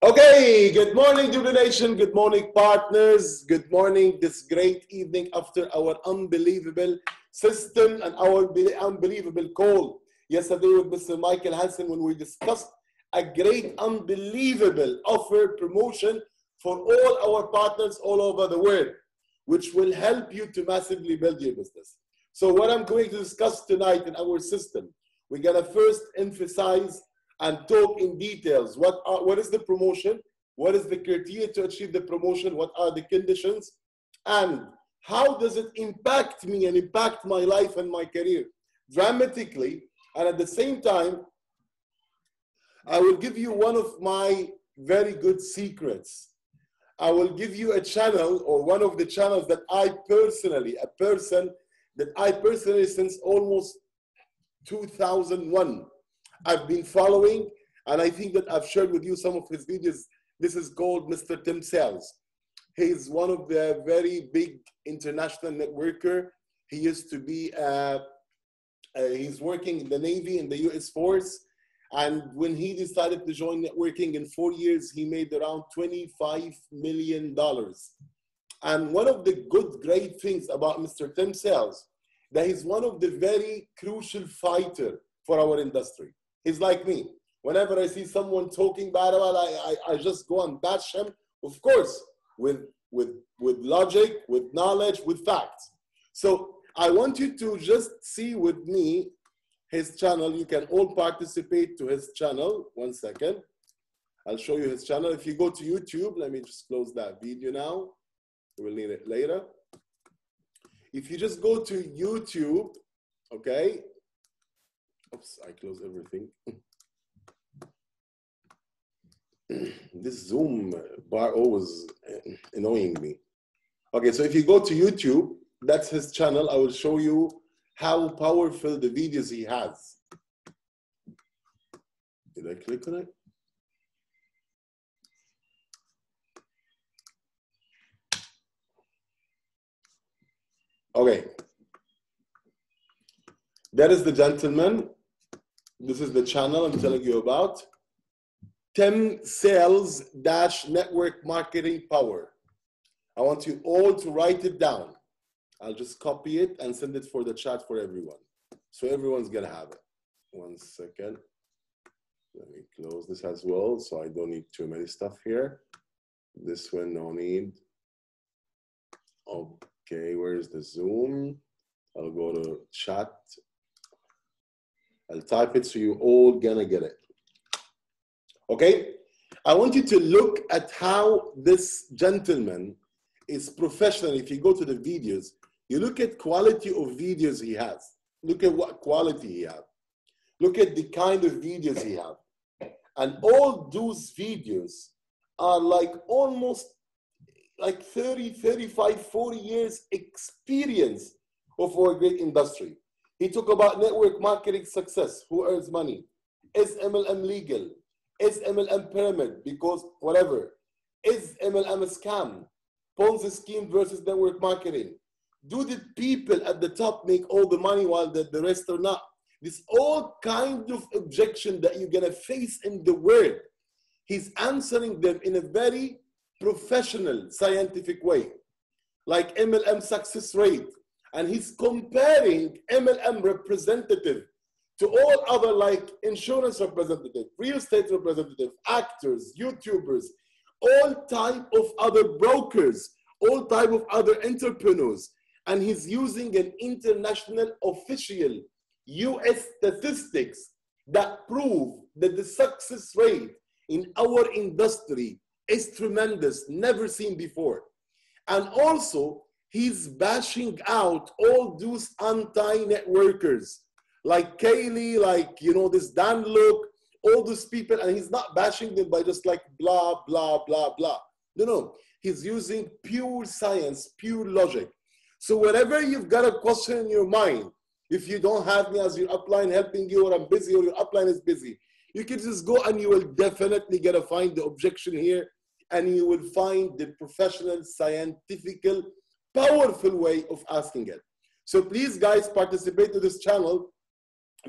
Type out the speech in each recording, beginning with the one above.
Okay, good morning, Dublin Nation. Good morning, partners. Good morning, this great evening after our unbelievable system and our unbelievable call yesterday with Mr. Michael Hansen when we discussed a great, unbelievable offer promotion for all our partners all over the world, which will help you to massively build your business. So what I'm going to discuss tonight in our system, we're going to first emphasize and talk in details. What is the promotion? What is the criteria to achieve the promotion? What are the conditions? And how does it impact me and impact my life and my career dramatically? And at the same time, I will give you one of my very good secrets. I will give you a channel or one of the channels that I personally, since almost 2001, I've been following, and I think that I've shared with you some of his videos. This is called Mr. Tim Sales. He's one of the very big international networker. He used to be, he's working in the Navy, in the US Force. And when he decided to join networking in 4 years, he made around $25 million. And one of the great things about Mr. Tim Sales, that he's one of the very crucial fighter for our industry. He's like me. Whenever I see someone talking bad about it, I just go and bash him, of course, with logic, with knowledge, with facts. So I want you to just see with me his channel. You can all participate to his channel. 1 second. I'll show you his channel. If you go to YouTube, let me just close that video now. We'll need it later. If you just go to YouTube, okay. Oops, I close everything. This Zoom bar always annoying me. Okay, so if you go to YouTube, that's his channel. I will show you how powerful the videos he has. Did I click on it? Okay. That is the gentleman. This is the channel I'm telling you about. Tim Sales Network Marketing Power. I want you all to write it down. I'll just copy it and send it for the chat for everyone. So everyone's gonna have it. 1 second. Let me close this as well, so I don't need too many stuff here. This one, no need. Okay, where's the Zoom? I'll go to chat. I'll type it so you all gonna get it. Okay? I want you to look at how this gentleman is professional. If you go to the videos, you look at quality of videos he has. Look at what quality he has. Look at the kind of videos he has. And all those videos are like almost like 30, 35, 40 years experience of our great industry. He talked about network marketing success, who earns money. Is MLM legal? Is MLM pyramid? Because whatever. Is MLM a scam? Ponzi scheme versus network marketing. Do the people at the top make all the money while the rest are not? This all kind of objection that you're gonna face in the world. He's answering them in a very professional, scientific way. Like MLM success rate. And he's comparing MLM representative to all other like insurance representative, real estate representative, actors, YouTubers, all type of other brokers, all type of other entrepreneurs. And he's using an international official US statistics that prove that the success rate in our industry is tremendous, never seen before. And also, he's bashing out all those anti-networkers, like Kaylee, like, you know, this Dan Look, all those people, and he's not bashing them by just like blah, blah, blah, blah. No, he's using pure science, pure logic. So whenever you've got a question in your mind, if you don't have me as your upline helping you, or I'm busy, or your upline is busy, you can just go and you will definitely get to find the objection here, and you will find the professional, scientific, powerful way of asking it. So please, guys, participate to this channel,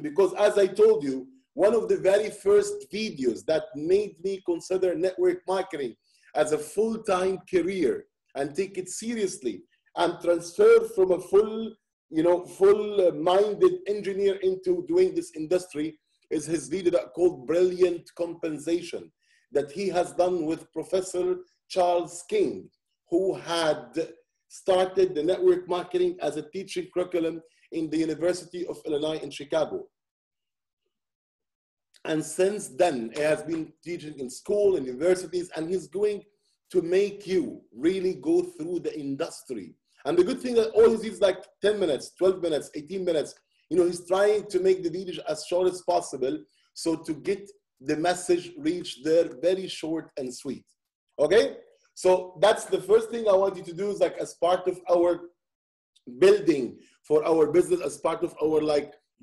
because as I told you, one of the very first videos that made me consider network marketing as a full-time career and take it seriously and transfer from a full-minded engineer into doing this industry is his video that called Brilliant Compensation that he has done with Professor Charles King, who had started the network marketing as a teaching curriculum in the University of Illinois in Chicago. And since then, he has been teaching in school and universities, and he's going to make you really go through the industry. And the good thing that all is like 10 minutes, 12 minutes, 18 minutes. He's trying to make the video as short as possible so to get the message reached there very short and sweet. Okay? So that's the first thing I want you to do is like as part of our building for our business, as part of our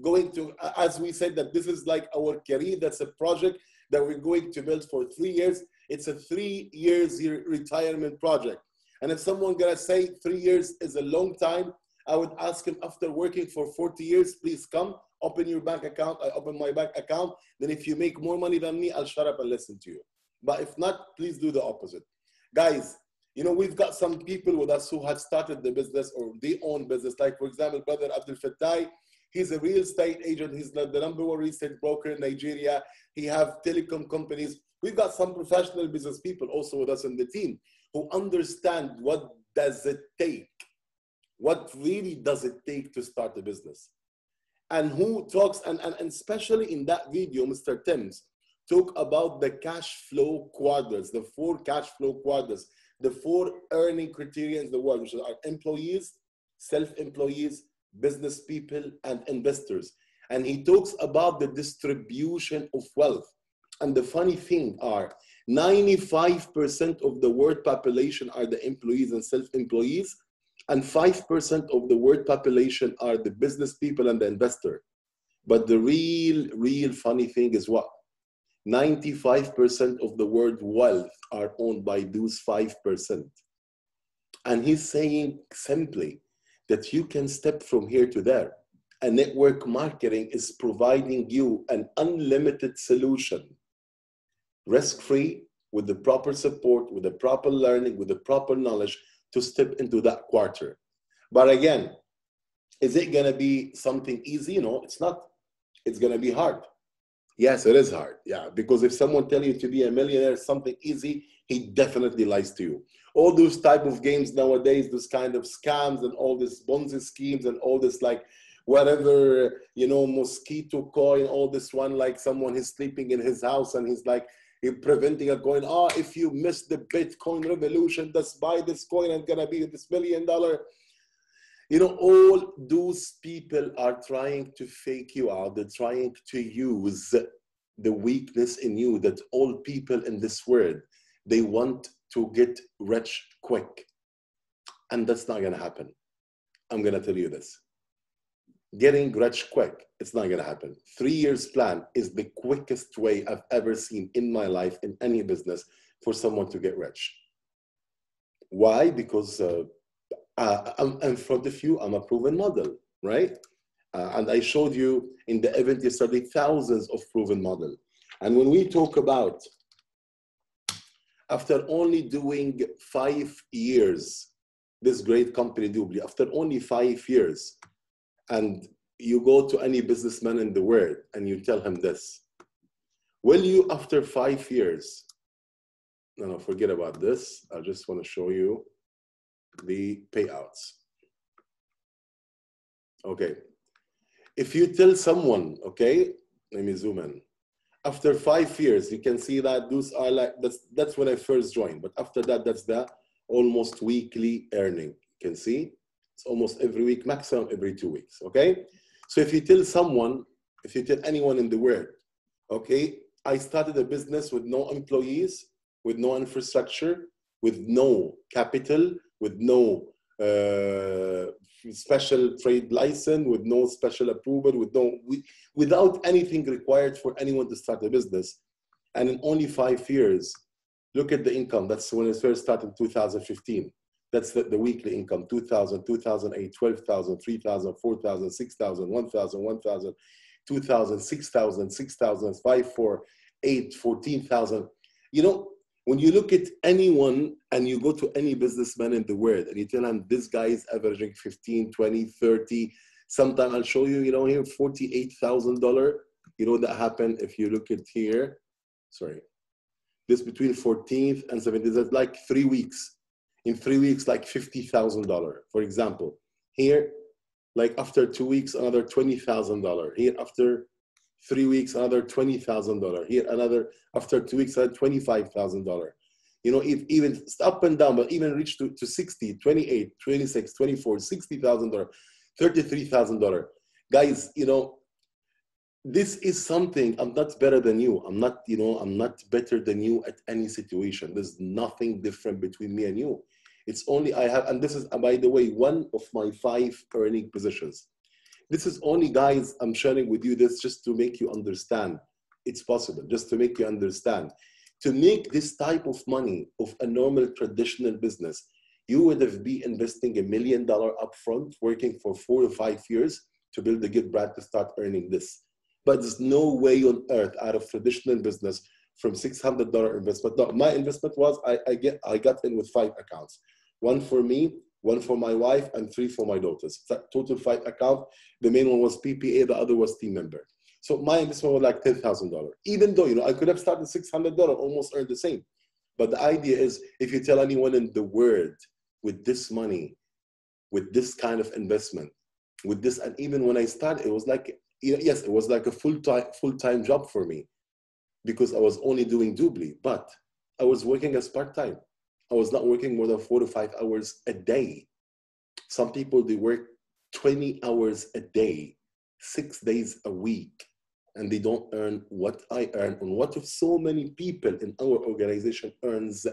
going to, as we said, that this is like our career. That's a project that we're going to build for 3 years. It's a 3 years retirement project. And if someone gonna say 3 years is a long time, I would ask him after working for 40 years, please come, open your bank account. I open my bank account. Then if you make more money than me, I'll shut up and listen to you. But if not, please do the opposite. Guys, we've got some people with us who have started the business or they own business. Like for example, brother Abdul Fattah, he's a real estate agent. He's the number 1 real estate broker in Nigeria. He have telecom companies. We've got some professional business people also with us in the team who understand what does it take. What really does it take to start a business? And who talks, and especially in that video, Mr. Timms talk about the cash flow quadrants, the 4 cash flow quadrants, the 4 earning criteria in the world, which are employees, self-employees, business people, and investors. And he talks about the distribution of wealth. And the funny thing are, 95% of the world population are the employees and self-employees, and 5% of the world population are the business people and the investor. But the real funny thing is what? 95% of the world wealth are owned by those 5%. And he's saying simply that you can step from here to there. And network marketing is providing you an unlimited solution, risk-free, with the proper support, with the proper learning, with the proper knowledge to step into that quarter. But again, is it gonna be something easy? No, it's not. It's gonna be hard. Yes, it is hard. Yeah, because if someone tells you to be a millionaire, something easy, he definitely lies to you. All those type of games nowadays, those kind of scams and all this Ponzi schemes and all this whatever, mosquito coin, all this one, like someone is sleeping in his house and he's preventing a coin. If you miss the Bitcoin revolution, just buy this coin and gonna be this $1 million. All those people are trying to fake you out. They're trying to use the weakness in you that all people in this world, they want to get rich quick. And that's not gonna happen. I'm gonna tell you this. Getting rich quick, it's not gonna happen. 3 years plan is the quickest way I've ever seen in my life in any business for someone to get rich. Why? Because I'm in front of you, I'm a proven model, right? And I showed you in the event yesterday, thousands of proven model. And when we talk about, after only doing 5 years, this great company Doobly, after only 5 years, and you go to any businessman in the world and you tell him this, will you after 5 years, no, forget about this. I just want to show you the payouts. Okay. If you tell someone, okay, let me zoom in. After 5 years, you can see that those are that's when I first joined. But after that, that's the almost weekly earning. You can see it's almost every week, maximum every 2 weeks, okay? So if you tell someone, if you tell anyone in the world, okay, I started a business with no employees, with no infrastructure, with no capital, with no special trade license, with no special approval, without anything required for anyone to start a business. And in only 5 years, look at the income. That's when it first started in 2015. That's the weekly income, 2,000, 2008, 12,000, 3,000, 4,000, 6,000, 1,000, 1,000. 2,000, 6,000, 6,000, 5, 4, 8, 14,000. You know, when you look at anyone and you go to any businessman in the world and you tell him this guy is averaging 15, 20, 30, sometime I'll show you, you know, here, $48,000. You know that happened if you look at here, sorry, this between 14th and 17th, that's like 3 weeks. In 3 weeks, like $50,000, for example. Here, like after 2 weeks, another $20,000. Here, after 3 weeks, another $20,000. Here, another, after 2 weeks, another $25,000. You know, if even up and down, but even reach to 60, 28, 26, 24, $60,000, $33,000. Guys, you know, this is something, I'm not better than you. I'm not, you know, I'm not better than you at any situation. There's nothing different between me and you. It's only I have, and this is, by the way, one of my 5 earning positions. This is only, guys, I'm sharing with you this just to make you understand it's possible, just to make you understand. To make this type of money of a normal traditional business, you would have been investing $1 million upfront, working for 4 or 5 years to build a good brand to start earning this. But there's no way on earth out of traditional business from $600 investment. No, my investment was I got in with 5 accounts. 1 for me, 1 for my wife, and 3 for my daughters. Total 5 accounts. The main one was PPA, the other was team member. So my investment was like $10,000. Even though, you know, I could have started $600, almost earned the same. But the idea is, if you tell anyone in the world with this money, with this kind of investment, with this, and even when I started, it was like, yes, it was like a full-time job for me because I was only doing Doobly, but I was working as part-time. I was not working more than 4 to 5 hours a day. Some people, they work 20 hours a day, 6 days a week, and they don't earn what I earn and what if so many people in our organization earns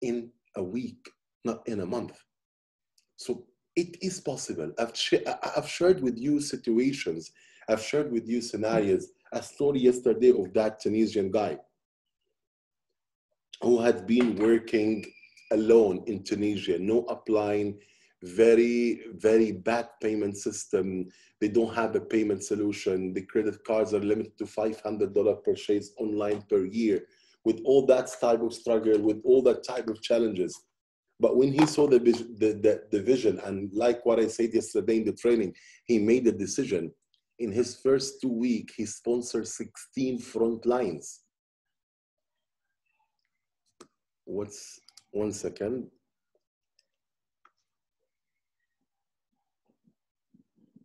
in a week, not in a month. So it is possible. I've shared with you situations. I've shared with you scenarios. A story yesterday of that Tunisian guy who had been working alone in Tunisia, no upline, very, very bad payment system. They don't have a payment solution. The credit cards are limited to $500 purchase online per year. With all that type of struggle, with all that type of challenges. But when he saw the vision, and like what I said yesterday in the training, he made a decision. In his first 2 weeks, he sponsored 16 front lines. One second.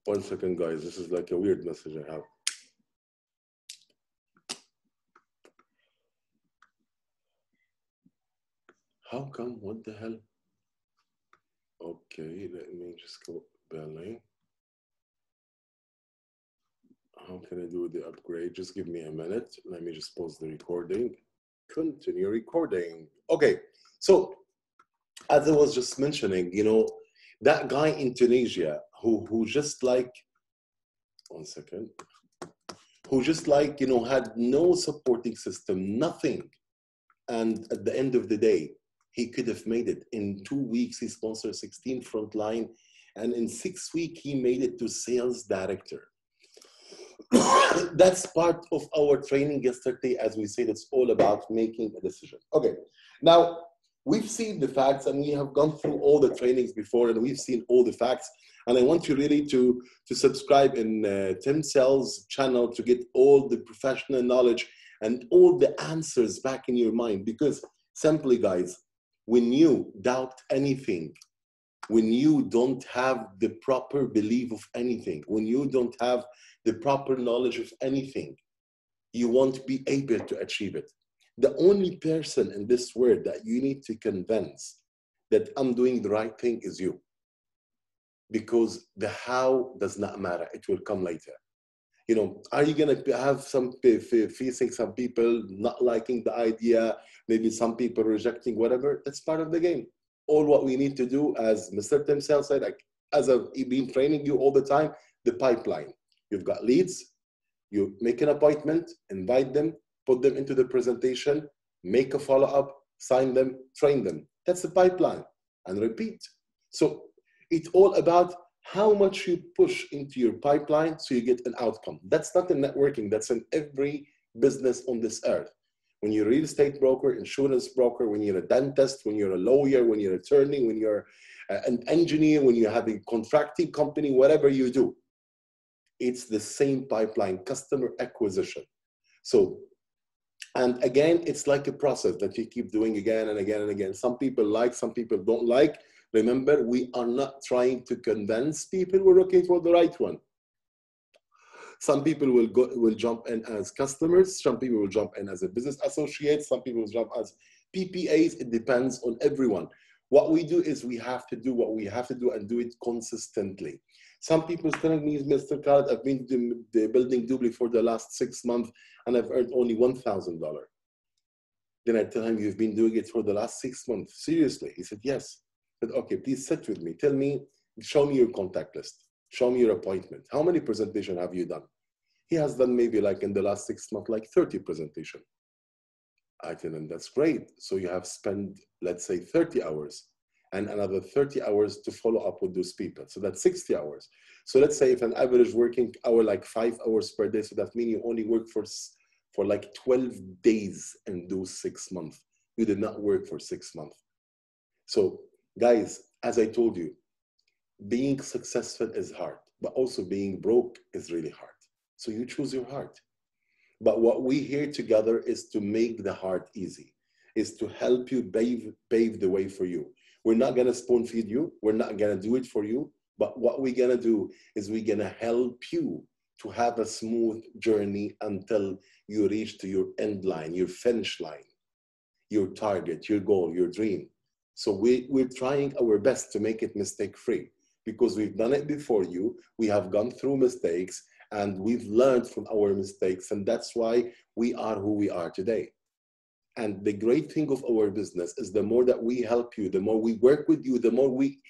One second, guys. This is like a weird message I have. How come? What the hell? Okay, let me just go Berlin. How can I do the upgrade? Just give me a minute. Let me just pause the recording. Continue recording. Okay, so as I was just mentioning, you know, that guy in Tunisia who just like, one second, who just like, you know, had no supporting system, nothing. And at the end of the day, he could have made it. In 2 weeks, he sponsored 16 frontline. And in 6 weeks, he made it to sales director. That's part of our training yesterday. As we said, it's all about making a decision. Okay, now we've seen the facts and we have gone through all the trainings before and we've seen all the facts. And I want you really to subscribe in Tim Sells channel to get all the professional knowledge and all the answers back in your mind. Because simply, guys, when you doubt anything, when you don't have the proper belief of anything, when you don't have the proper knowledge of anything, you won't be able to achieve it. The only person in this world that you need to convince that I'm doing the right thing is you. Because the how does not matter. It will come later. You know, are you going to have some facing some people not liking the idea, maybe some people rejecting whatever? That's part of the game. All what we need to do, as Mr. Tim Sells said, like, as I've been training you all the time, the pipeline. You've got leads, you make an appointment, invite them, put them into the presentation, make a follow-up, sign them, train them. That's the pipeline, and repeat. So it's all about how much you push into your pipeline so you get an outcome. That's not in networking, that's in every business on this earth. When you're a real estate broker, insurance broker, when you're a dentist, when you're a lawyer, when you're an attorney, when you're an engineer, when you have a contracting company, whatever you do, it's the same pipeline, customer acquisition. So, and again, it's like a process that you keep doing again and again and again. Some people like, some people don't like. Remember, we are not trying to convince people, we're looking for the right one. Some people will jump in as customers, some people will jump in as a business associate, some people will jump as PPAs. It depends on everyone. What we do is we have to do what we have to do and do it consistently. Some people telling me, Mr. Khaled, I've been building Doobly for the last 6 months and I've earned only $1,000. Then I tell him, you've been doing it for the last 6 months? Seriously? He said, yes. I said, okay, please sit with me. Tell me, show me your contact list. Show me your appointment. How many presentations have you done? He has done maybe like in the last 6 months, like 30 presentations. I tell him, that's great. So you have spent, let's say 30 hours and another 30 hours to follow up with those people. So that's 60 hours. So let's say if an average working hour, like 5 hours per day, so that means you only work for like 12 days in those 6 months. You did not work for 6 months. So guys, as I told you, being successful is hard, but also being broke is really hard. So you choose your heart. But what we here together is to make the hard easy, is to help you pave the way for you. We're not gonna spoon feed you. We're not gonna do it for you. But what we're gonna do is we're gonna help you to have a smooth journey until you reach to your end line, your finish line, your target, your goal, your dream. So we're trying our best to make it mistake-free because we've done it before you. We have gone through mistakes and we've learned from our mistakes. And that's why we are who we are today. And the great thing of our business is the more that we help you, the more we work with you, the more we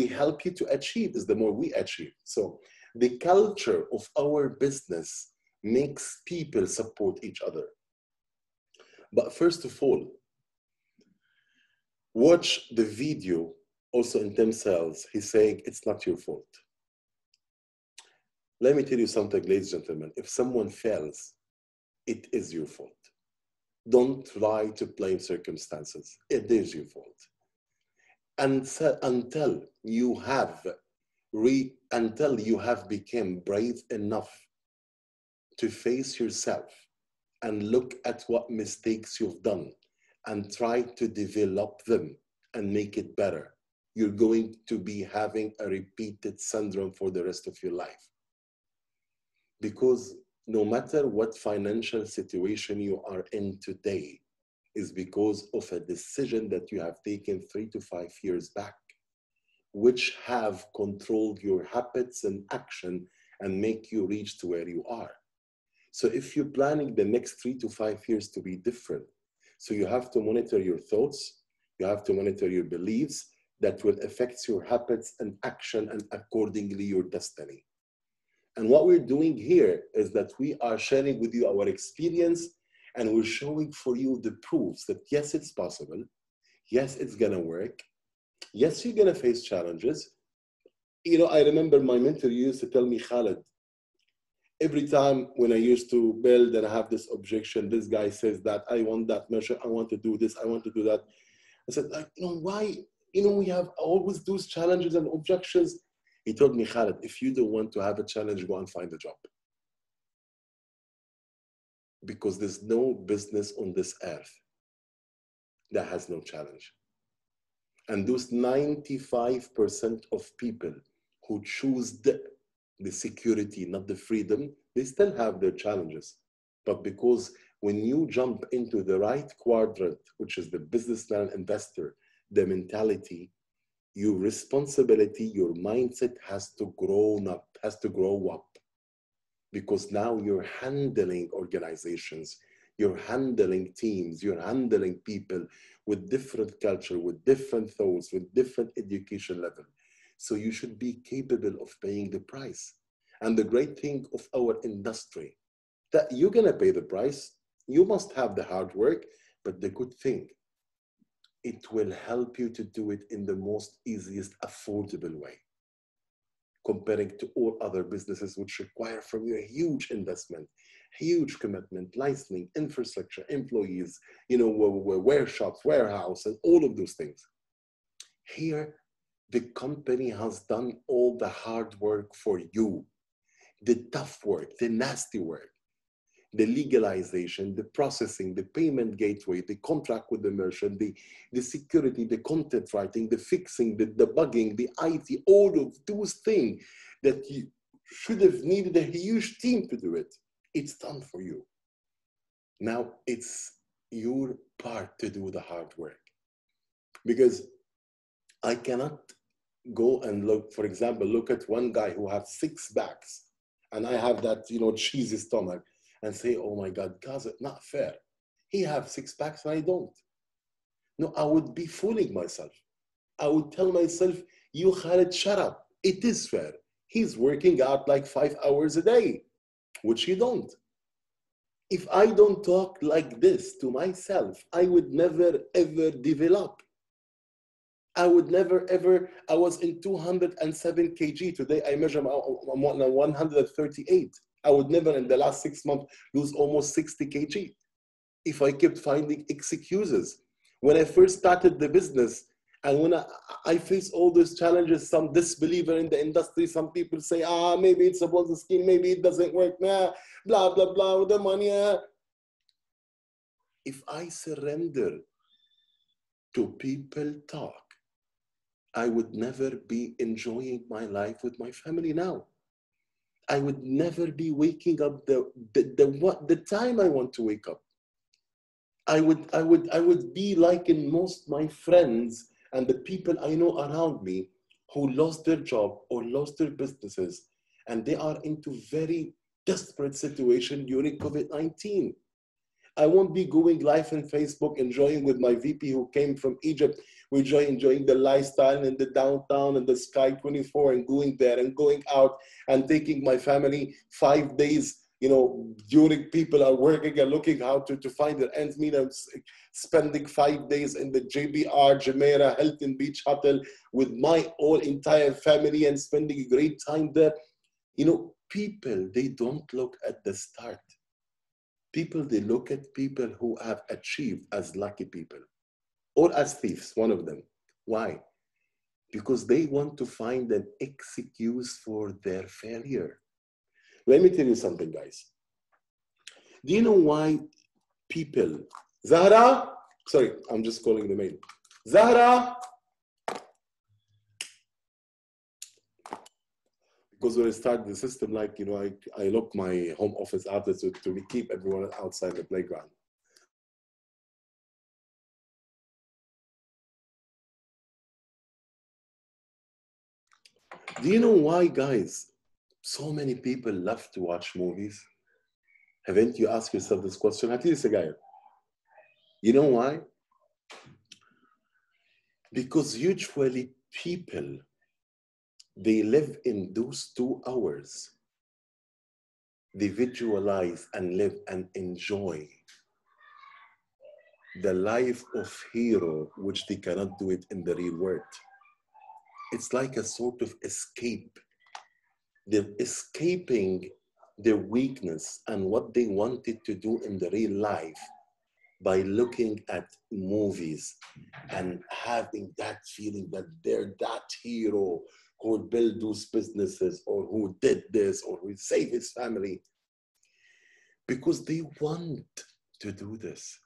help you to achieve is the more we achieve. So the culture of our business makes people support each other. But first of all, watch the video also in themselves. He's saying it's not your fault. Let me tell you something, ladies and gentlemen. If someone fails, it is your fault. Don't try to blame circumstances. It is your fault. And so, until you have become brave enough to face yourself and look at what mistakes you've done and try to develop them and make it better, you're going to be having a repeated syndrome for the rest of your life. Because no matter what financial situation you are in today is because of a decision that you have taken 3 to 5 years back, which have controlled your habits and action and make you reach to where you are. So if you're planning the next 3 to 5 years to be different, so you have to monitor your thoughts, you have to monitor your beliefs that will affect your habits and action and accordingly your destiny. And what we're doing here is that we are sharing with you our experience and we're showing for you the proofs that yes, it's possible. Yes, it's gonna work. Yes, you're gonna face challenges. You know, I remember my mentor used to tell me, Khaled, every time when I used to build and I have this objection, this guy says that, I want that measure, I want to do this, I want to do that. I said, like, you know, why? You know, we have always those challenges and objections. He told me, Khaled, if you don't want to have a challenge, go and find a job. Because there's no business on this earth that has no challenge. And those 95% of people who choose the security, not the freedom, they still have their challenges. But because when you jump into the right quadrant, which is the businessman investor, the mentality, your responsibility, your mindset has to grow up. Because now you're handling organizations, you're handling teams, you're handling people with different culture, with different thoughts, with different education level. So you should be capable of paying the price. And the great thing of our industry, that you're gonna pay the price, you must have the hard work, but the good thing, it will help you to do it in the most easiest, affordable way. comparing to all other businesses, which require from you a huge investment, huge commitment, licensing, infrastructure, employees, workshops, warehouse, and all of those things. Here, the company has done all the hard work for you, the tough work, the nasty work, the legalization, the processing, the payment gateway, the contract with the merchant, the security, the content writing, the fixing, the debugging, the IT, all of those things that you should have needed a huge team to do it. It's done for you. Now it's your part to do the hard work. Because I cannot go and look, for example, look at one guy who has 6 backs and I have that, cheesy stomach and say, oh my God, guys, it's not fair. He has 6 packs and I don't. No, I would be fooling myself. I would tell myself, you Khaled, shut up. It is fair. He's working out like 5 hours a day, which you don't. If I don't talk like this to myself, I would never, ever develop. I would never, ever, I was in 207 kg. Today I measure 138. I would never in the last 6 months lose almost 60 kg if I kept finding excuses. When I first started the business and when I face all those challenges, some disbeliever in the industry, some people say, maybe it's a Ponzi scheme, maybe it doesn't work, blah, blah, blah, with the money. If I surrender to people talk, I would never be enjoying my life with my family now. I would never be waking up the time I want to wake up. I would be like in most my friends and the people I know around me who lost their job or lost their businesses, and they are into very desperate situation during COVID-19. I won't be going live on Facebook, enjoying with my VP who came from Egypt. We're enjoying the lifestyle in the downtown and the Sky 24 and going there and going out and taking my family 5 days, during people are working and looking how to find their ends meet. I'm spending 5 days in the JBR, Jumeirah, Hilton Beach Hotel with my whole entire family and spending a great time there. People, they don't look at the start. People, they look at people who have achieved as lucky people or as thieves, one of them. Why? Because they want to find an excuse for their failure. Let me tell you something, guys. Do you know why people, Zahra, sorry, I'm just calling the mail. Zahra, because when I started the system, I lock my home office out to keep everyone outside the playground. Do you know why, guys, so many people love to watch movies? Haven't you asked yourself this question? At least a guy. You know why? Because usually people, they live in those 2 hours. They visualize and live and enjoy the life of hero, which they cannot do it in the real world. It's like a sort of escape. They're escaping their weakness and what they wanted to do in the real life by looking at movies and having that feeling that they're that hero who built those businesses or who did this or who saved his family. Because they want to do this,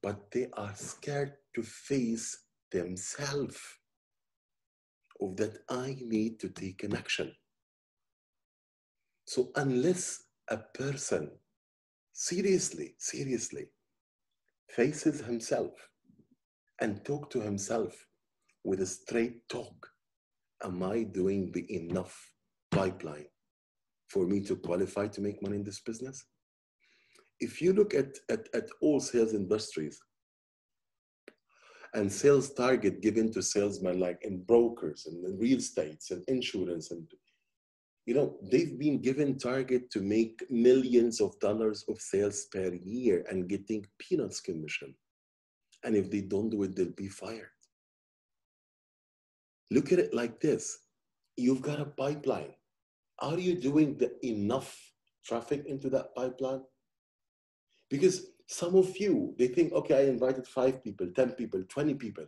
but they are scared to face themselves of that I need to take an action. So unless a person seriously faces himself and talk to himself with a straight talk, am I doing the enough pipeline for me to qualify to make money in this business? If you look at all sales industries and sales target given to salesmen, like in brokers and in real estates and insurance, and they've been given target to make millions of dollars of sales per year and getting peanuts commission. And if they don't do it, they'll be fired. Look at it like this. you've got a pipeline. Are you doing enough traffic into that pipeline? Because some of you, they think, okay, I invited 5 people, 10 people, 20 people,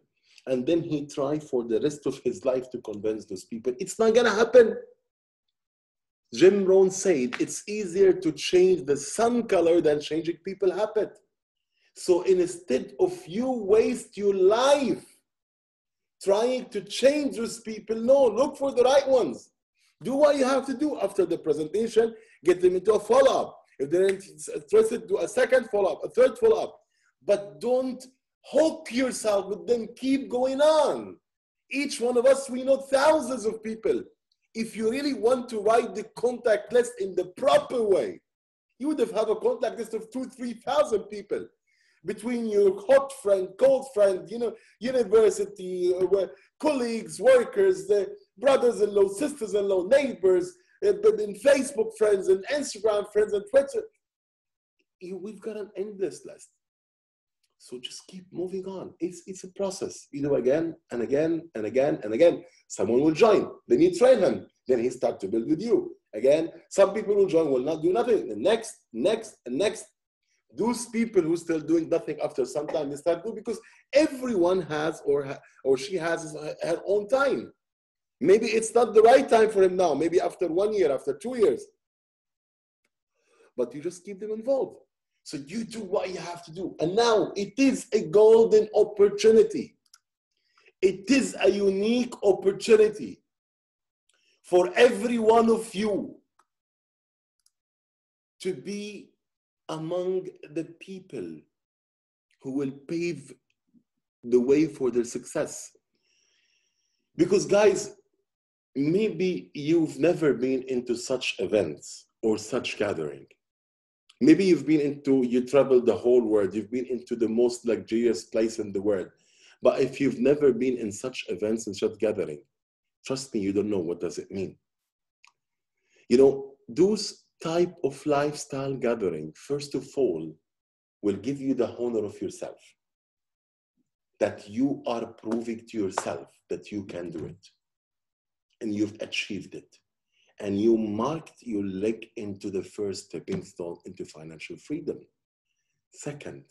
and then he tried for the rest of his life to convince those people. It's not gonna happen. Jim Rohn said, it's easier to change the sun color than changing people's habit. So instead of you waste your life trying to change those people, no, look for the right ones. Do what you have to do after the presentation, get them into a follow-up. If they're interested, do a second follow-up, a third follow-up. But don't hook yourself with them, keep going on. Each one of us, we know thousands of people. If you really want to write the contact list in the proper way, you would have a contact list of 2,000 to 3,000 people. Between your hot friend, cold friend, university, colleagues, workers, brothers-in-law, sisters-in-law, neighbors, in Facebook friends, and Instagram friends, and Twitter. We've got an endless list. So just keep moving on. It's a process. You do again and again and again and again. Someone will join. Then you train him. Then he starts to build with you. Again, some people will join, will not do nothing. The next, and next. Those people who are still doing nothing after some time, they start doing, because everyone has or she has her own time. Maybe it's not the right time for him now. Maybe after 1 year, after 2 years. But you just keep them involved. So you do what you have to do. And now it is a golden opportunity. It is a unique opportunity for every one of you to be among the people who will pave the way for their success. Because guys, maybe you've never been into such events or such gathering. Maybe you traveled the whole world, you've been into the most luxurious place in the world. But if you've never been in such events and such gathering, trust me, you don't know what does it mean. Those type of lifestyle gathering, first of all, will give you the honor of yourself. That you are proving to yourself that you can do it. And you've achieved it. And you marked your leg into the first stepping stone into financial freedom. Second,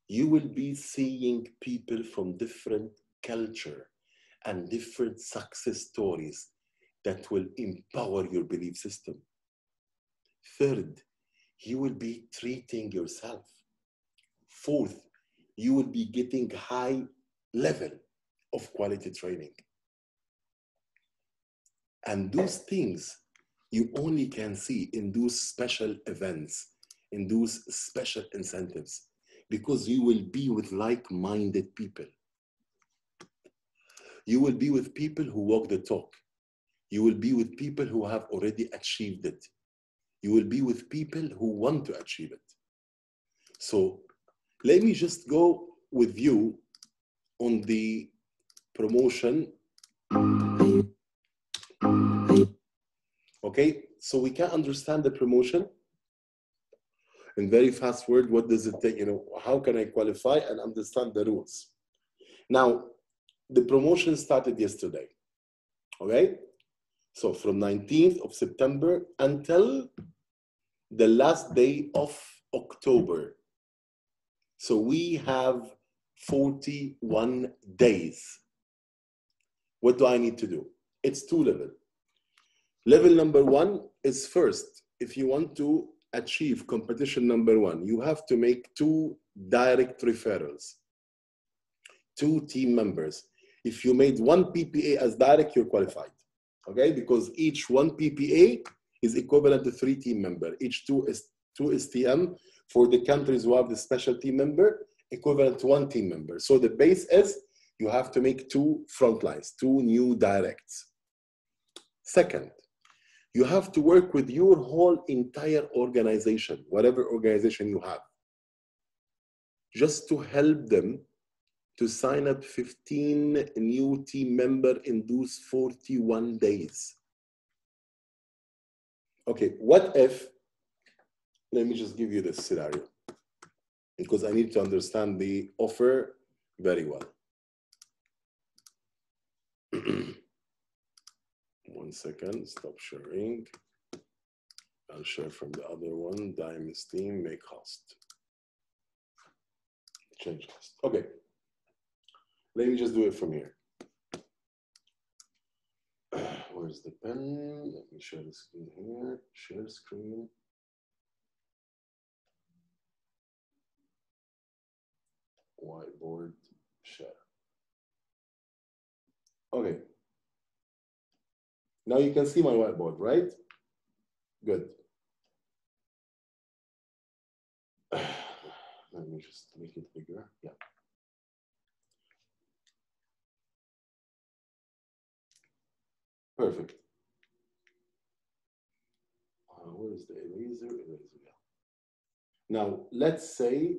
you will be seeing people from different culture and different success stories that will empower your belief system. Third, you will be treating yourself. Fourth, you will be getting high level of quality training. And those things you only can see in those special events, in those special incentives, because you will be with like-minded people. You will be with people who walk the talk. You will be with people who have already achieved it. You will be with people who want to achieve it. So let me just go with you on the promotion. Okay, so we can understand the promotion in very fast word. What does it take? How can I qualify and understand the rules? Now, the promotion started yesterday. Okay, so from 19th of September until the last day of October. So we have 41 days. What do I need to do? It's 2 levels. Level number 1 is first, if you want to achieve competition number 1, you have to make 2 direct referrals, 2 team members. If you made 1 PPA as direct, you're qualified, okay? Because each 1 PPA is equivalent to 3 team members. Each 2 STM for the countries who have the special team member, equivalent to 1 team member. So the base is you have to make 2 front lines, 2 new directs. Second, you have to work with your whole entire organization, whatever organization you have, just to help them to sign up 15 new team members in those 41 days. Okay, what if, let me just give you this scenario, because I need to understand the offer very well. 1 second, stop sharing. I'll share from the other one, Diamond's team, make host. Change host. Okay. Let me just do it from here. Where's the pen? Let me share the screen here. Share screen. Whiteboard, share. Okay. Now you can see my whiteboard, right? Good. Let me just make it bigger. Yeah. Perfect. Where is the eraser? Eraser, yeah. Now, let's say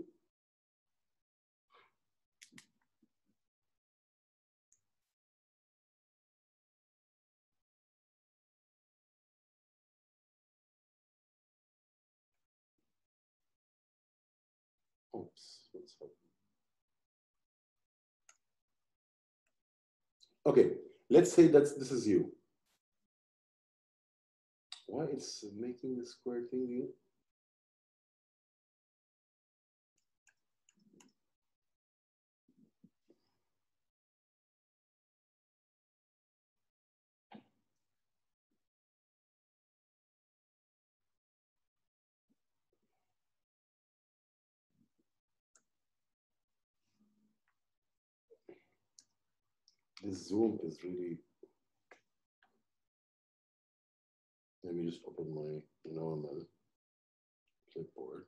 oops, what's happening? Okay, let's say that this is you. Why it's making the square thing you? This Zoom is really. Let me just open my normal clipboard.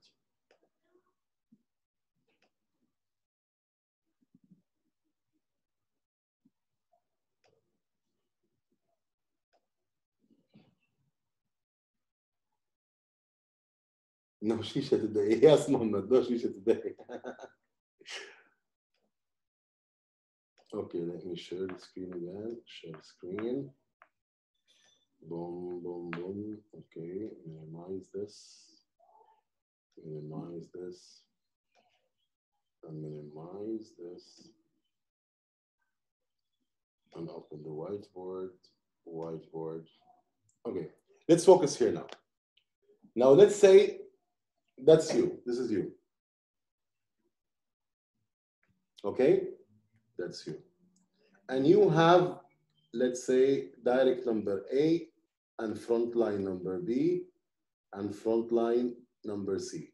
No shisha today. Yes, Mohammed, no shisha today. Okay, let me share the screen again. Share screen. Boom, boom, boom. Okay, minimize this. Minimize this. And minimize this. And open the whiteboard. Whiteboard. Okay, let's focus here now. Now let's say that's you. This is you. Okay, that's you. And you have, let's say, direct number A and front line number B and front line number C.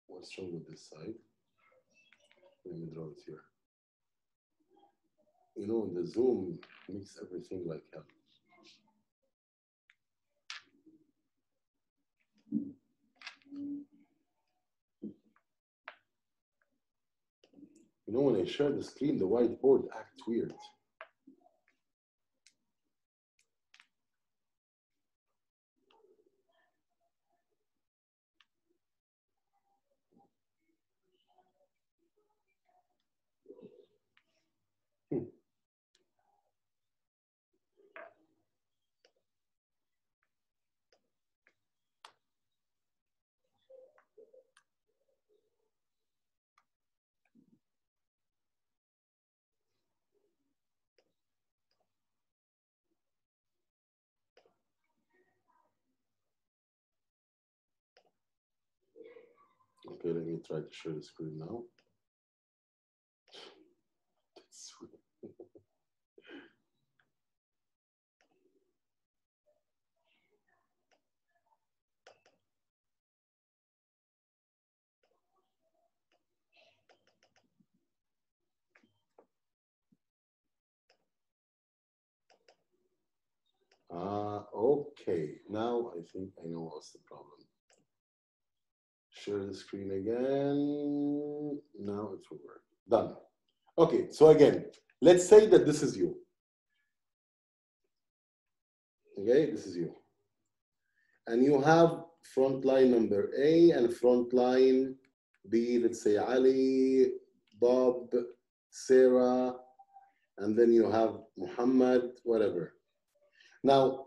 What's wrong with this side? Let me draw it here. You know, the Zoom makes everything like hell. You know, when I share the screen, the whiteboard acts weird. Okay, let me try to share the screen now. That's weird. Okay, now I think I know what's the problem. Share the screen again. Now it will work. Done. Okay, so again, let's say that this is you. Okay, this is you. And you have front line number A and front line B, let's say Ali, Bob, Sarah, and then you have Muhammad, whatever. Now,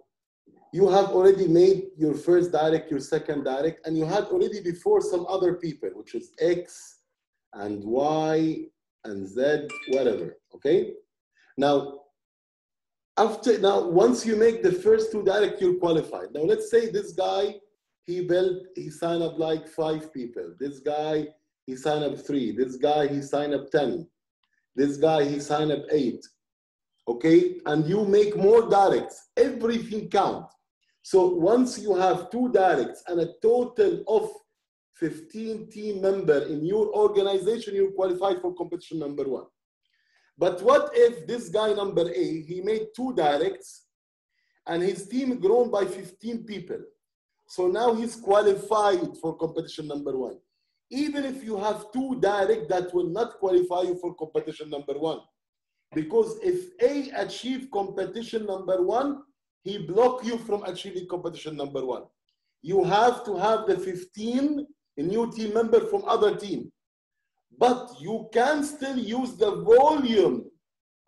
you have already made your first direct, your second direct, and you had already before some other people, which is X and Y and Z, whatever, okay? Now, once you make the first two direct, you're qualified. Now, let's say this guy, he signed up like 5 people. This guy, he signed up 3. This guy, he signed up 10. This guy, he signed up 8. Okay, and you make more directs, everything counts. So once you have 2 directs and a total of 15 team members in your organization, you're qualified for competition number 1. But what if this guy number A, he made 2 directs and his team grown by 15 people? So now he's qualified for competition number 1. Even if you have 2 direct, that will not qualify you for competition number 1. Because if A achieve competition number 1, he block you from achieving competition number 1. You have to have the 15 new team member from other team. But you can still use the volume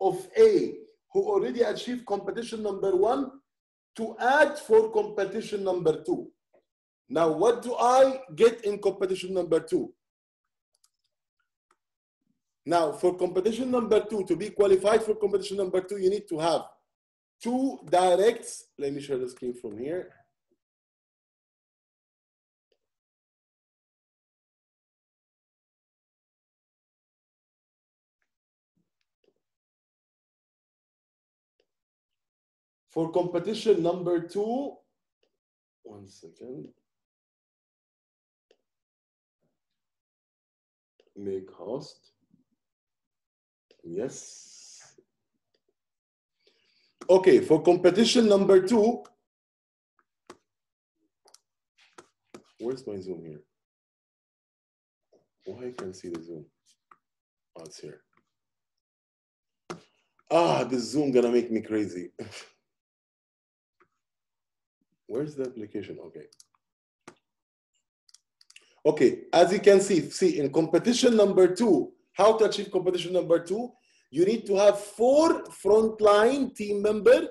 of A, who already achieved competition number 1, to add for competition number 2. Now, what do I get in competition number 2? Now, for competition number 2, to be qualified for competition number 2, you need to have 2 directs. Let me share the screen from here. For competition number 2, one second. Make host. Yes. Okay, for competition number 2, where's my Zoom here? Oh, I can see the Zoom. Oh, it's here. Ah, this Zoom gonna make me crazy. Where's the application? Okay. Okay, as you can see in competition number 2, how to achieve competition number 2, you need to have 4 frontline team members,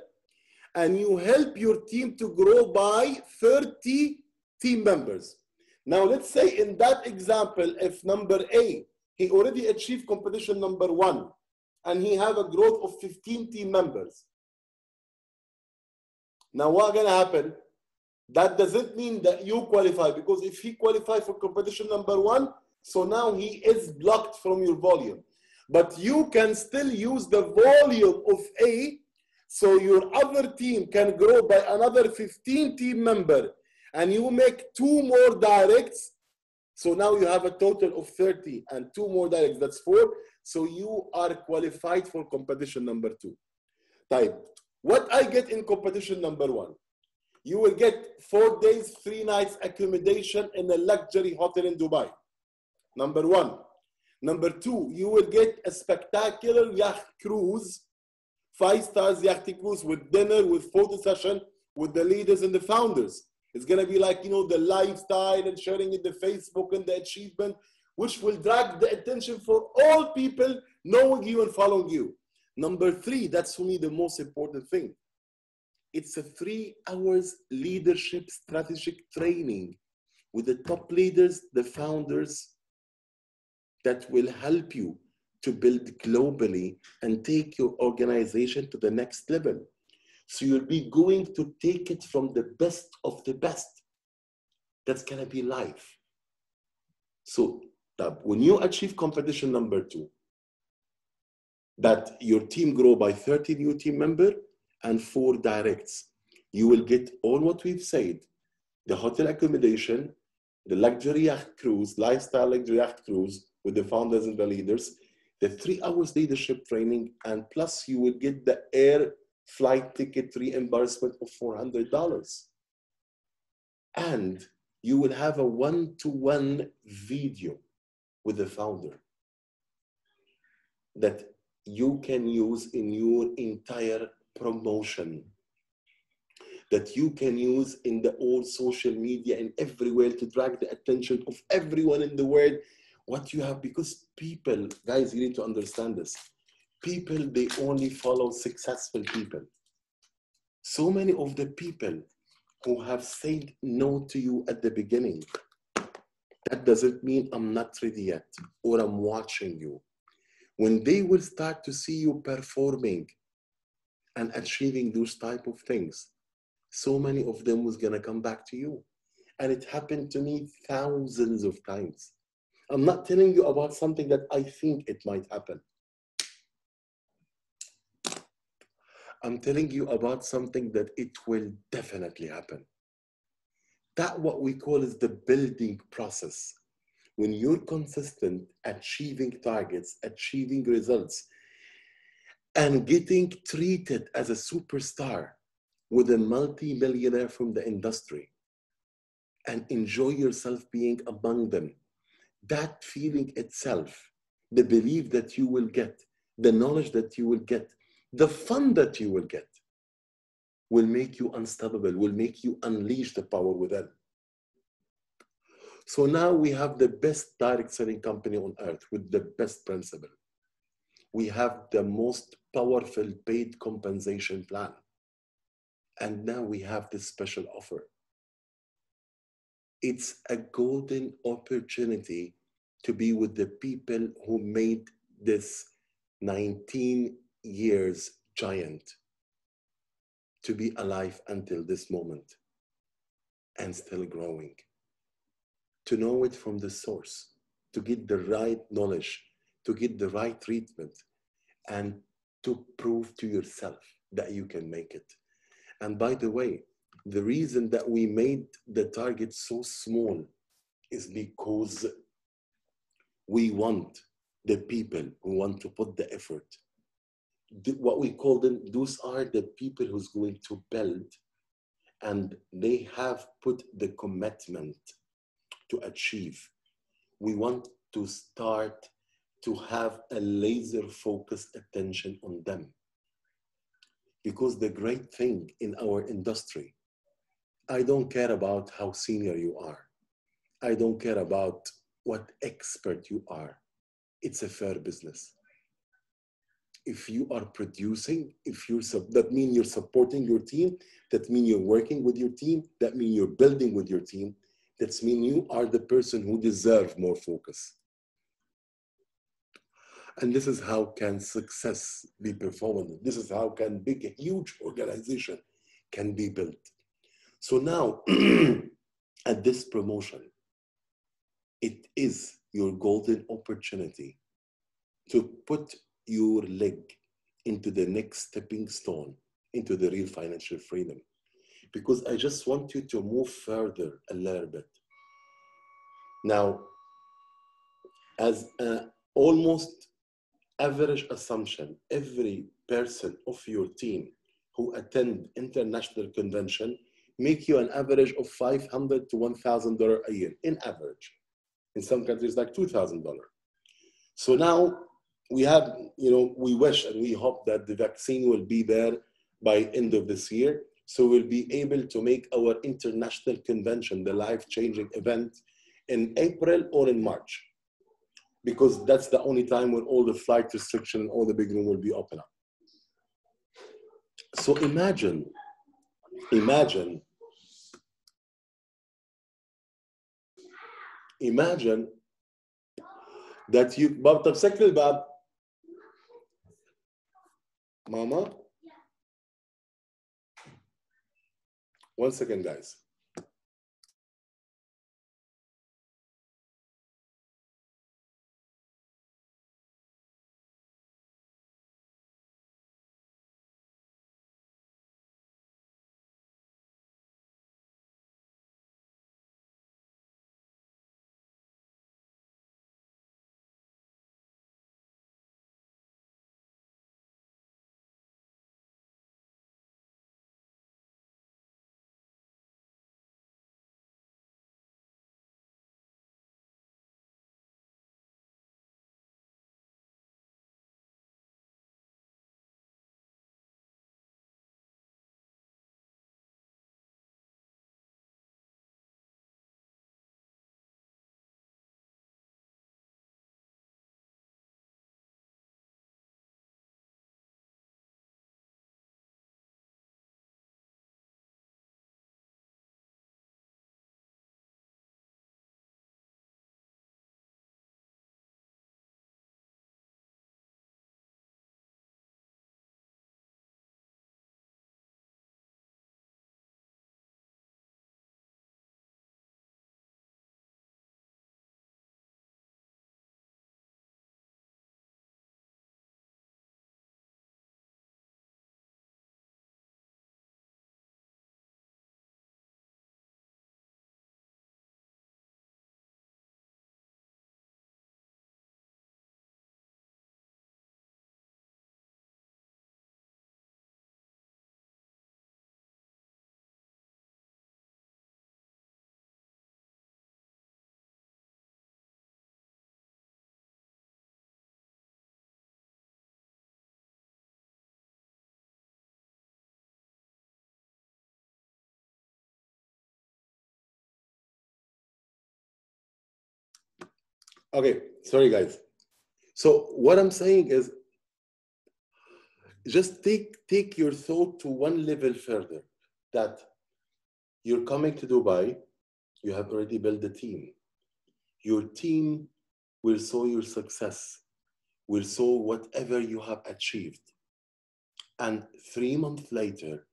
and you help your team to grow by 30 team members. Now, let's say in that example, if number A, he already achieved competition number 1, and he have a growth of 15 team members. Now, what's gonna happen? That doesn't mean that you qualify, because if he qualified for competition number 1, so now he is blocked from your volume. But you can still use the volume of A, so your other team can grow by another 15 team members, and you make 2 more directs. So now you have a total of 30 and 2 more directs, that's 4. So you are qualified for competition number 2. Type, what I get in competition number 1? You will get 4 days, 3 nights accommodation in a luxury hotel in Dubai. Number 1. Number 2, you will get a spectacular yacht cruise, 5 stars yacht cruise with dinner, with photo session, with the leaders and the founders. It's gonna be like, the lifestyle and sharing in the Facebook and the achievement, which will drag the attention for all people knowing you and following you. Number 3, that's for me the most important thing. It's a 3 hours leadership strategic training with the top leaders, the founders, that will help you to build globally and take your organization to the next level. So you'll be going to take it from the best of the best. That's gonna be life. So when you achieve competition number 2, that your team grow by 30 new team members and 4 directs, you will get all what we've said: the hotel accommodation, the luxury yacht cruise, lifestyle luxury yacht cruise with the founders and the leaders, the 3 hours leadership training, and plus you will get the air flight ticket reimbursement of $400. And you will have a 1-to-1 video with the founder that you can use in your entire promotion, that you can use in the all social media and everywhere to drag the attention of everyone in the world what you have. Because people, guys, you need to understand this. People, they only follow successful people. So many of the people who have said no to you at the beginning, that doesn't mean I'm not ready yet or I'm watching you. When they will start to see you performing and achieving those type of things, so many of them was gonna come back to you. And it happened to me thousands of times. I'm not telling you about something that I think it might happen. I'm telling you about something that it will definitely happen. That what we call is the building process. When you're consistent, achieving targets, achieving results, and getting treated as a superstar with a multi-millionaire from the industry, and enjoy yourself being among them, that feeling itself, the belief that you will get, the knowledge that you will get, the fun that you will get, will make you unstoppable, will make you unleash the power within. So now we have the best direct selling company on earth with the best principle. We have the most powerful paid compensation plan. And now we have this special offer. It's a golden opportunity to be with the people who made this 19 years giant to be alive until this moment and still growing. To know it from the source, to get the right knowledge, to get the right treatment, and to prove to yourself that you can make it. And by the way, the reason that we made the target so small is because we want the people who want to put the effort. What we call them, those are the people who's going to build, and they have put the commitment to achieve. We want to start to have a laser focused attention on them. Because the great thing in our industry, I don't care about how senior you are. I don't care about what expert you are. It's a fair business. If you are producing, that means you're supporting your team, that means you're working with your team, that means you're building with your team, that means you are the person who deserves more focus. And this is how can success be performed. This is how can big, huge organization can be built. So now, at this promotion, it is your golden opportunity to put your leg into the next stepping stone into the real financial freedom. Because I just want you to move further a little bit. Now, as an almost average assumption, every person of your team who attend international convention make you an average of $500 to $1,000 a year, in average. In some countries, like $2,000. So now we have, we wish and we hope that the vaccine will be there by end of this year. So we'll be able to make our international convention, the life-changing event, in April or in March. Because that's the only time when all the flight restriction and all the big room will be open up. So imagine that you, طب سكر الباب ماما. 1 second, guys. Okay, sorry guys. So what I'm saying is, just take your thought to one level further, that you're coming to Dubai, you have already built a team. Your team will show your success, will show whatever you have achieved. And 3 months later,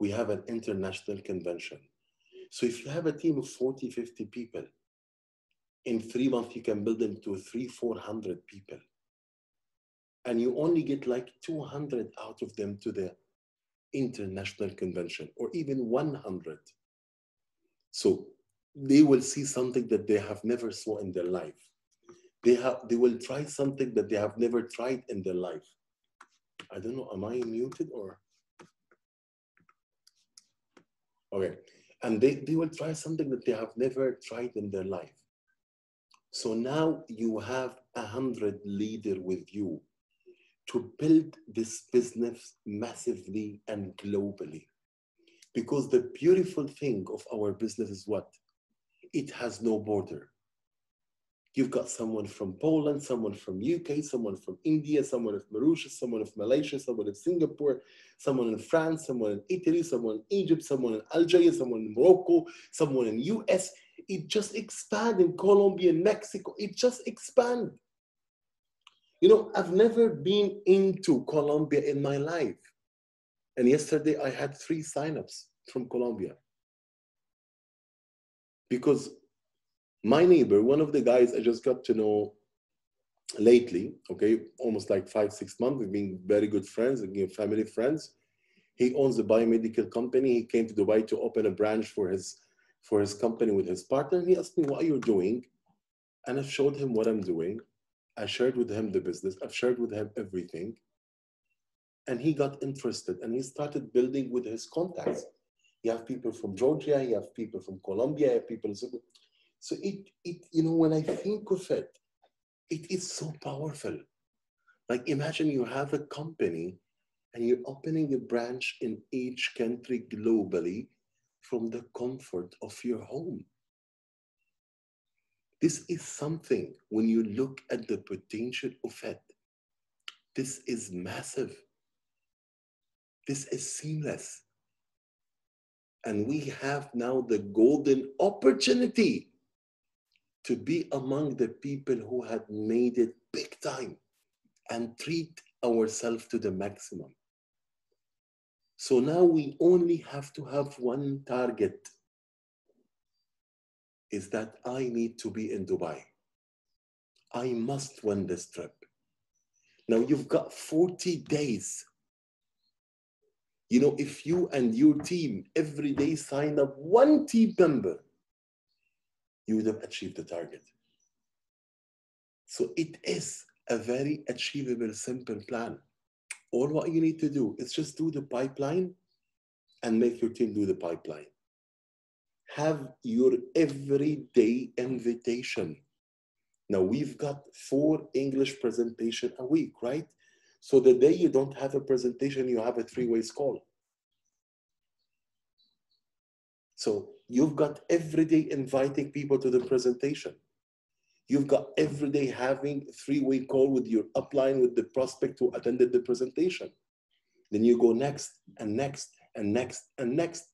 we have an international convention. So if you have a team of 40, 50 people, in 3 months, you can build them to 300-400 people. And you only get like 200 out of them to the international convention, or even 100. So they will see something that they have never saw in their life. They will try something that they have never tried in their life. I don't know, am I muted or? Okay. And they will try something that they have never tried in their life. So now you have 100 leaders with you to build this business massively and globally. Because the beautiful thing of our business is what? It has no border. You've got someone from Poland, someone from UK, someone from India, someone from Mauritius, someone from Malaysia, someone in Singapore, someone in France, someone in Italy, someone in Egypt, someone in Algeria, someone in Morocco, someone in US. It just expands in Colombia, Mexico. It just expands. You know, I've never been into Colombia in my life. And yesterday I had 3 signups from Colombia. Because my neighbor, one of the guys I just got to know lately, okay, almost like 5-6 months, we've been very good friends, family friends. He owns a biomedical company. He came to Dubai to open a branch for his company with his partner. He asked me, what are you doing? And I showed him what I'm doing. I shared with him the business. I've shared with him everything. And he got interested and he started building with his contacts. You have people from Georgia, you have people from Colombia, you have people. So it, you know, when I think of it, it is so powerful. Like imagine you have a company and you're opening a branch in each country globally from the comfort of your home. This is something, when you look at the potential of it, this is massive. This is seamless. And we have now the golden opportunity to be among the people who had made it big time and treat ourselves to the maximum. So now we only have to have one target, is that I need to be in Dubai. I must win this trip. Now you've got 40 days. You know, if you and your team every day sign up one team member, you would have achieved the target. So it is a very achievable, simple plan. All what you need to do is just do the pipeline and make your team do the pipeline. Have your everyday invitation. Now we've got 4 English presentation a week, right? So the day you don't have a presentation, you have a 3-way call. So you've got every day inviting people to the presentation. You've got every day having a 3-way call with your upline, with the prospect who attended the presentation. Then you go next and next and next and next.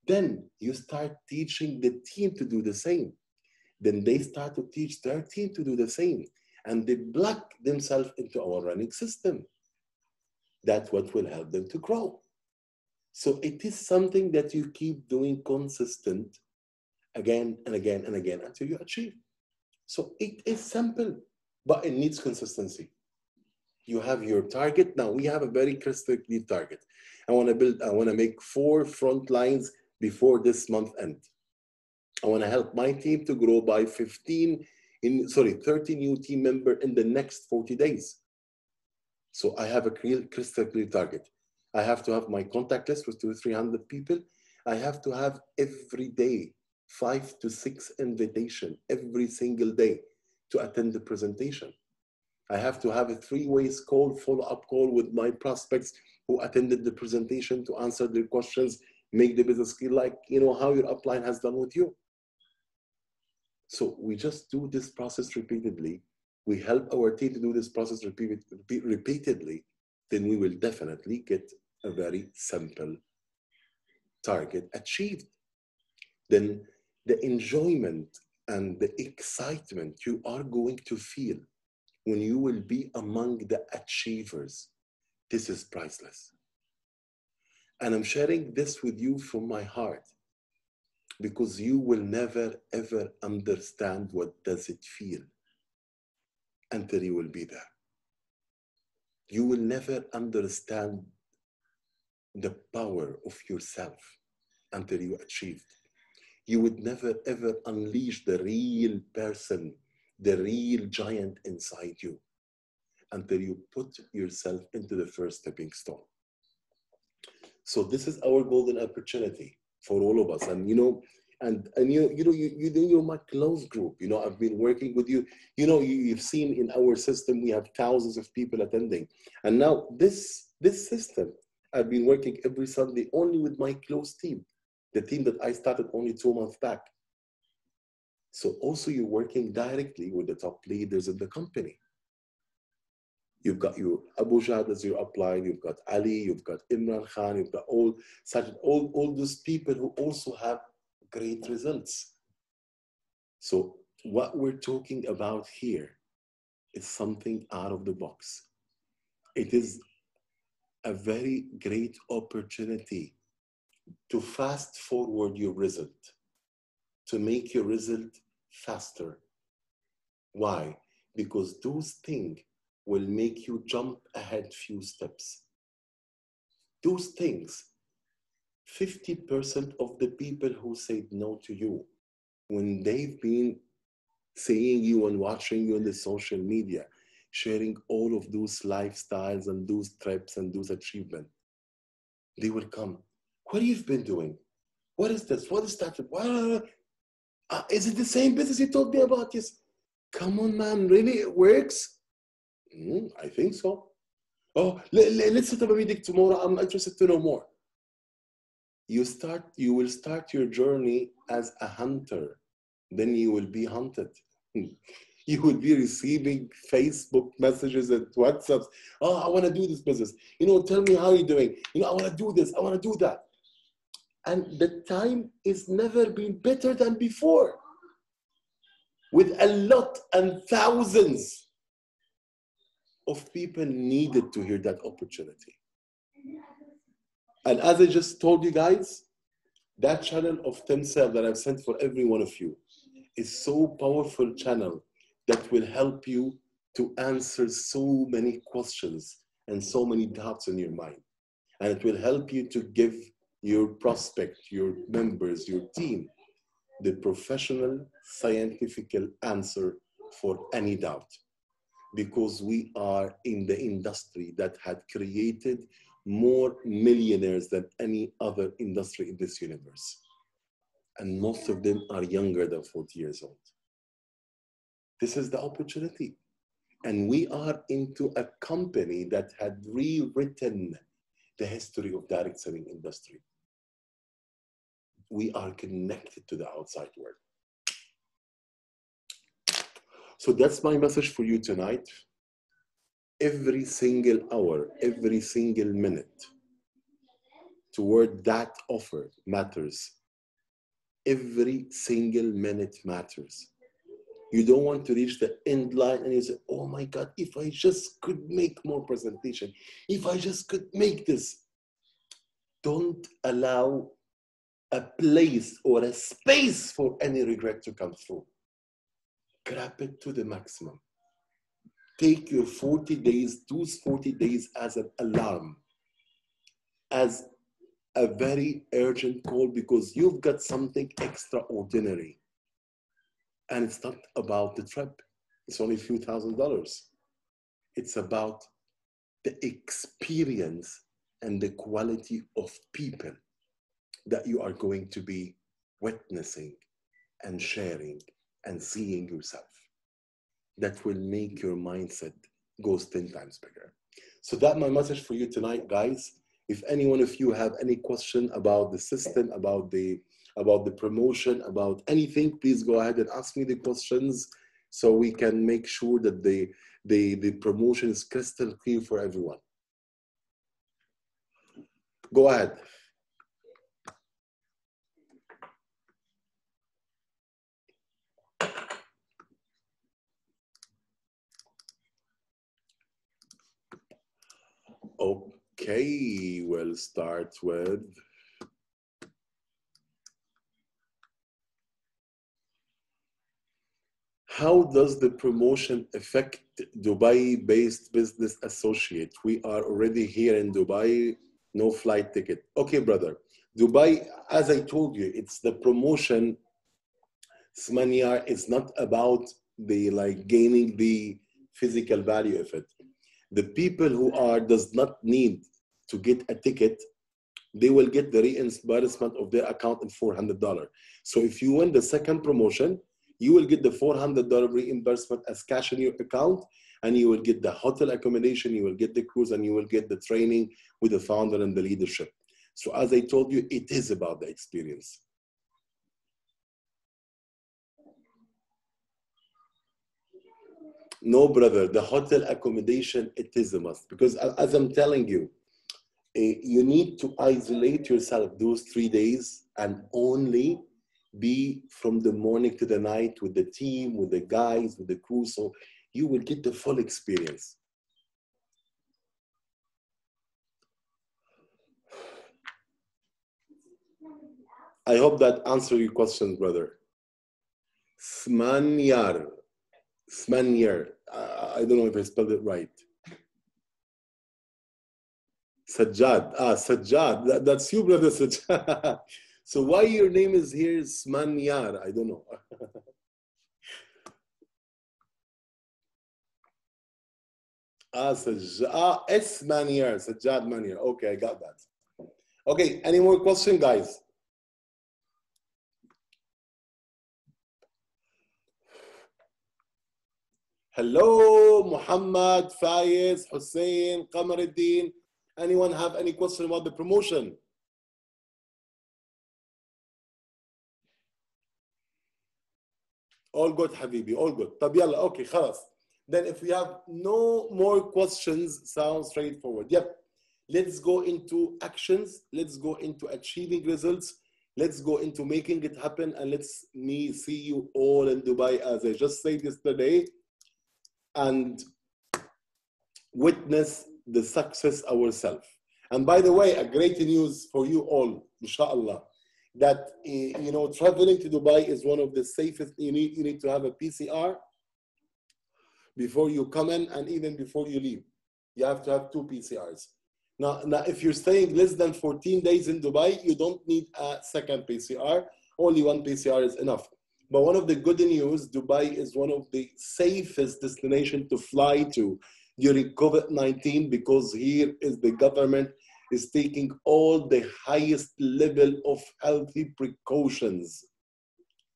Then you start teaching the team to do the same. Then they start to teach their team to do the same. And they plug themselves into our running system. That's what will help them to grow. So it is something that you keep doing consistent again and again and again until you achieve. So it is simple, but it needs consistency. You have your target. Now we have a very crystal clear target. I want to make 4 front lines before this month end. I want to help my team to grow by 30 new team members in the next 40 days. So I have a crystal clear target. I have to have my contact list with 200-300 people. I have to have every day 5 to 6 invitations every single day to attend the presentation. I have to have a 3-way call, follow-up call with my prospects who attended the presentation to answer their questions, make the business clear, like, you know, how your upline has done with you. So we just do this process repeatedly. We help our team to do this process repeatedly, then we will definitely get a very simple target achieved. Then the enjoyment and the excitement you are going to feel when you will be among the achievers, this is priceless. And I'm sharing this with you from my heart because you will never ever understand what does it feel until you will be there. You will never understand the power of yourself until you achieved. You would never ever unleash the real person, the real giant inside you until you put yourself into the first stepping stone. So this is our golden opportunity for all of us. And you're my close group. I've been working with you. You've seen in our system we have thousands of people attending. And now this system, I've been working every Sunday only with my close team, the team that I started only 2 months back. So also you're working directly with the top leaders in the company. You've got your Abu Jad as your upline, you've got Ali, you've got Imran Khan, you've got all those people who also have great results. So what we're talking about here is something out of the box. It is a very great opportunity to fast forward your result, to make your result faster. Why? Because those things will make you jump ahead few steps. Those things, 50% of the people who said no to you, when they've been seeing you and watching you on the social media, sharing all of those lifestyles and those trips and those achievements, they will come. What have you been doing? What is this? What is that? Is it the same business you told me about? Yes. Come on, man. Really? It works? I think so. Oh, let's set up a meeting tomorrow. I'm interested to know more. You will start your journey as a hunter. Then you will be hunted. You will be receiving Facebook messages and WhatsApps. Oh, I want to do this business. Tell me how you're doing. I want to do this. I want to do that. And the time is never been better than before. With a lot and thousands of people needed to hear that opportunity. And as I just told you guys, that channel of Timcell that I've sent for every one of you is so powerful channel that will help you to answer so many questions and so many doubts in your mind. And it will help you to give your prospect, your members, your team, the professional, scientific answer for any doubt. Because we are in the industry that had created more millionaires than any other industry in this universe. And most of them are younger than 40 years old. This is the opportunity. And we are into a company that had rewritten the history of direct selling industry. We are connected to the outside world. So that's my message for you tonight. Every single hour, every single minute toward that offer matters. Every single minute matters. You don't want to reach the end line and you say, oh my God, if I just could make more presentation, if I just could make this. Don't allow a place or a space for any regret to come through. Grab it to the maximum. Take your 40 days, those 40 days as an alarm, as a very urgent call because you've got something extraordinary. And it's not about the trip. It's only a few $1,000s. It's about the experience and the quality of people that you are going to be witnessing and sharing and seeing yourself. That will make your mindset goes 10 times bigger. So that's my message for you tonight, guys. If any one of you have any question about the system, about about the promotion, about anything, please go ahead and ask me the questions so we can make sure that the promotion is crystal clear for everyone. Go ahead. Okay, we'll start with how does the promotion affect Dubai-based business associate? We are already here in Dubai, no flight ticket. Okay, brother. Dubai, as I told you, it's the promotion. Smanyar is not about the gaining the physical value of it. The people who does not need to get a ticket, they will get the reimbursement of their account in $400. So if you win the second promotion, you will get the $400 reimbursement as cash in your account, and you will get the hotel accommodation, you will get the cruise, and you will get the training with the founder and the leadership. So as I told you, it is about the experience. No, brother, the hotel accommodation, it is a must. Because as I'm telling you, you need to isolate yourself those 3 days and only be from the morning to the night with the team, with the guys, with the crew. So you will get the full experience. I hope that answered your question, brother. Smanyar. Smanyar. I don't know if I spelled it right. Sajjad. Sajjad. That's you, brother Sajjad. So why your name is here Smanyar? I don't know. Sajjad. S Manyar. Sajjad Manyar. Okay, I got that. Okay, any more questions, guys? Hello, Muhammad, Faiz, Hussein, Qamaruddin. Anyone have any question about the promotion? All good, Habibi, all good. طب يلا, okay, خلاص. Then if we have no more questions, sounds straightforward. Yep, let's go into actions. Let's go into achieving results. Let's go into making it happen, and let's see you all in Dubai, as I just said yesterday, and witness the success ourselves. And by the way, a great news for you all, inshallah, that traveling to Dubai is one of the safest. You need to have a PCR before you come in, and even before you leave. You have to have 2 PCRs. Now, if you're staying less than 14 days in Dubai, you don't need a second PCR. Only 1 PCR is enough. But one of the good news, Dubai is one of the safest destinations to fly to during COVID-19, because here is the government is taking all the highest level of healthy precautions.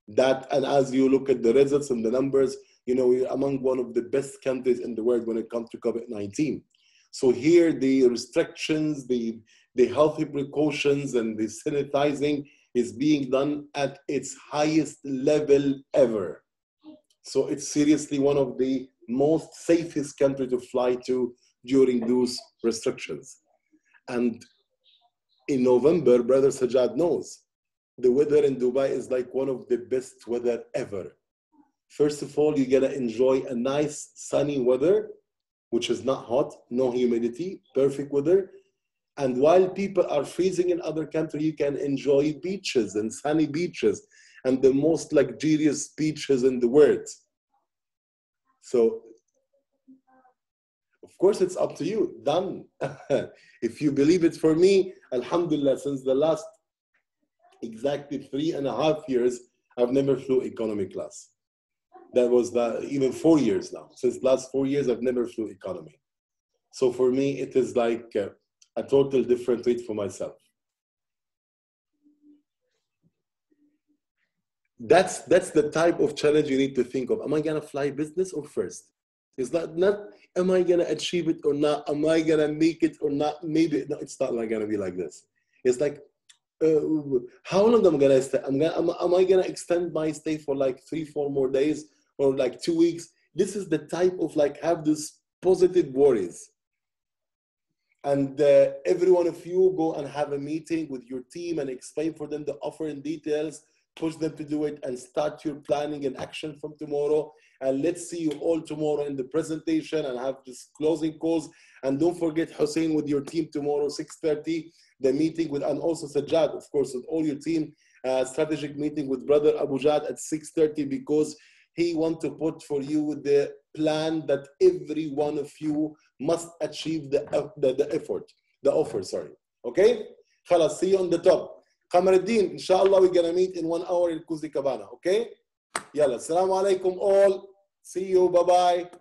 And as you look at the results and the numbers, we're among one of the best countries in the world when it comes to COVID-19. So here the restrictions, the healthy precautions, and the sanitizing is being done at its highest level ever. So it's seriously one of the most safest country to fly to during those restrictions. And in November, Brother Sajjad knows, the weather in Dubai is like one of the best weather ever. First of all, you're gonna enjoy a nice sunny weather, which is not hot, no humidity, perfect weather. And while people are freezing in other countries, you can enjoy beaches and sunny beaches and the most luxurious beaches in the world. So, of course, it's up to you. Done. If you believe it. For me, alhamdulillah, since the last exactly 3.5 years, I've never flew economy class. That was even 4 years now. Since last 4 years, I've never flew economy. So for me, it is like a total different rate for myself. That's the type of challenge you need to think of. Am I gonna fly business or first? It's not am I gonna achieve it or not? Am I gonna make it or not? Maybe no, it's not like gonna be like this. It's like, how long am I gonna stay? Am I gonna extend my stay for like 3-4 more days or like 2 weeks? This is the type of like have this positive worries. And every one of you go and have a meeting with your team and explain for them the offer in details, push them to do it, and start your planning and action from tomorrow. And let's see you all tomorrow in the presentation and have this closing calls. And don't forget Hussein with your team tomorrow, 6:30, the meeting with, and also Sajjad, of course, with all your team, strategic meeting with brother Abu Jad at 6:30, because he wants to put for you the plan that every one of you must achieve the offer, sorry. Okay? Khalas, see you on the top. Qamaruddin, inshallah, we're gonna meet in 1 hour in Kuzi Cabana, okay? Yalla, assalamu alaikum all. See you, bye-bye.